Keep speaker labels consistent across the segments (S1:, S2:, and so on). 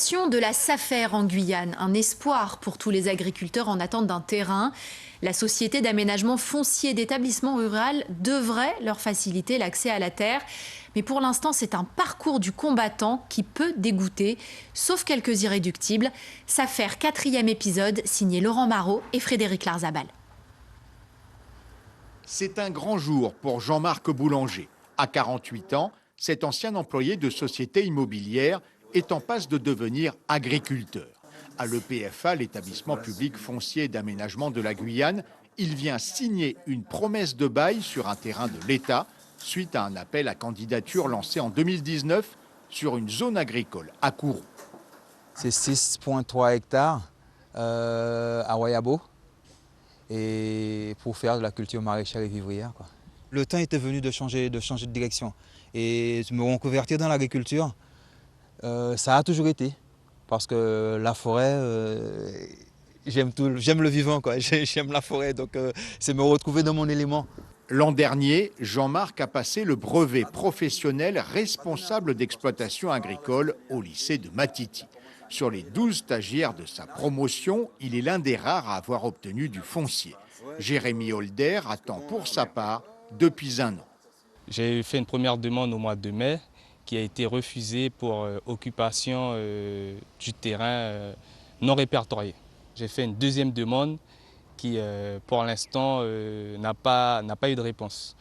S1: De la SAFER en Guyane, un espoir pour tous les agriculteurs en attente d'un terrain. La société d'aménagement foncier d'établissement rural devrait leur faciliter l'accès à la terre. Mais pour l'instant, c'est un parcours du combattant qui peut dégoûter, sauf quelques irréductibles. SAFER, 4e épisode, signé Laurent Marot et Frédéric Larzabal.
S2: C'est un grand jour pour Jean-Marc Boulanger. À 48 ans, cet ancien employé de société immobilière est en passe de devenir agriculteur. À l'EPFA, l'établissement public foncier d'aménagement de la Guyane, il vient signer une promesse de bail sur un terrain de l'État suite à un appel à candidature lancé en 2019 sur une zone agricole à Kourou.
S3: C'est 6,3 hectares à Wayabo et pour faire de la culture maraîchère et vivrière, quoi. Le temps était venu de changer de direction et me reconvertir dans l'agriculture. Ça a toujours été, parce que la forêt, j'aime le vivant, quoi. J'aime la forêt, donc c'est me retrouver dans mon élément.
S2: L'an dernier, Jean-Marc a passé le brevet professionnel responsable d'exploitation agricole au lycée de Matiti. Sur les 12 stagiaires de sa promotion, il est l'un des rares à avoir obtenu du foncier. Jérémy Holder attend pour sa part depuis un an.
S4: J'ai fait une première demande au mois de mai, qui a été refusé pour occupation du terrain non répertorié. J'ai fait une deuxième demande qui, pour l'instant, n'a pas eu de réponse.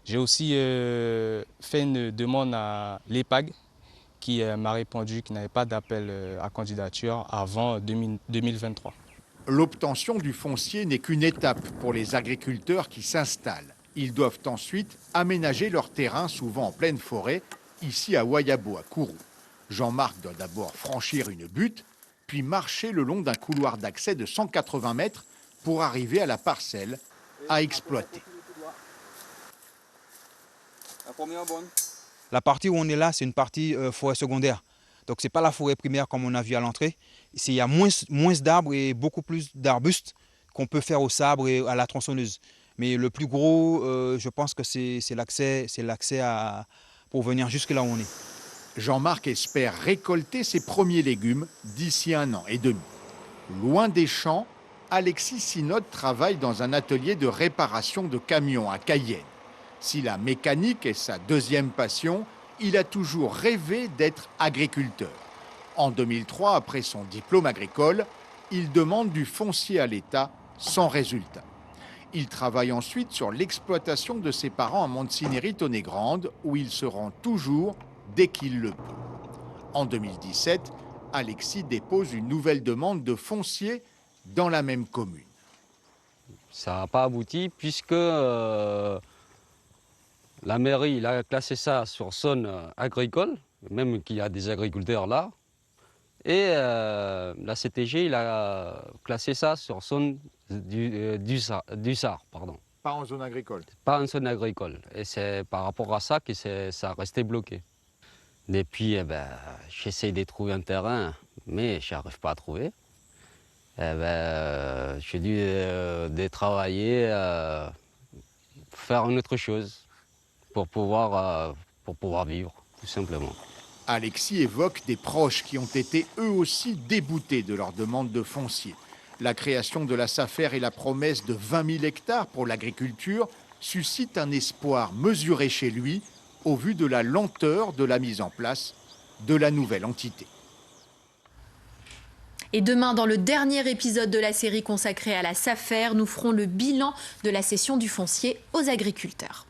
S4: J'ai aussi fait une demande à l'EPAG qui m'a répondu qu'il n'avait pas d'appel à candidature avant 2023.
S2: L'obtention du foncier n'est qu'une étape pour les agriculteurs qui s'installent. Ils doivent ensuite aménager leur terrain, souvent en pleine forêt, ici à Wayabo, à Kourou. Jean-Marc doit d'abord franchir une butte, puis marcher le long d'un couloir d'accès de 180 mètres pour arriver à la parcelle à exploiter.
S3: La partie où on est là, c'est une partie forêt secondaire. Donc ce n'est pas la forêt primaire comme on a vu à l'entrée. Il y a moins d'arbres et beaucoup plus d'arbustes qu'on peut faire au sabre et à la tronçonneuse. Mais le plus gros, je pense que c'est l'accès pour venir jusque là où on est.
S2: Jean-Marc espère récolter ses premiers légumes d'ici 1 an et demi. Loin des champs, Alexis Sinod travaille dans un atelier de réparation de camions à Cayenne. Si la mécanique est sa deuxième passion, il a toujours rêvé d'être agriculteur. En 2003, après son diplôme agricole, il demande du foncier à l'État sans résultat. Il travaille ensuite sur l'exploitation de ses parents à Montsinéry-Tonnet-Grande, où il se rend toujours dès qu'il le peut. En 2017, Alexis dépose une nouvelle demande de foncier dans la même commune.
S5: Ça n'a pas abouti puisque la mairie a classé ça sur zone agricole, même qu'il y a des agriculteurs là. Et la CTG il a classé ça sur zone du SAR, pardon.
S2: Pas en zone agricole.
S5: Pas en zone agricole. Et c'est par rapport à ça que ça a resté bloqué. Depuis, j'essaie de trouver un terrain, mais je n'arrive pas à trouver. J'ai dû de travailler, faire une autre chose pour pouvoir vivre, tout simplement.
S2: Alexis évoque des proches qui ont été eux aussi déboutés de leur demande de foncier. La création de la SAFER et la promesse de 20 000 hectares pour l'agriculture suscitent un espoir mesuré chez lui au vu de la lenteur de la mise en place de la nouvelle entité.
S1: Et demain, dans le dernier épisode de la série consacrée à la SAFER, nous ferons le bilan de la cession du foncier aux agriculteurs.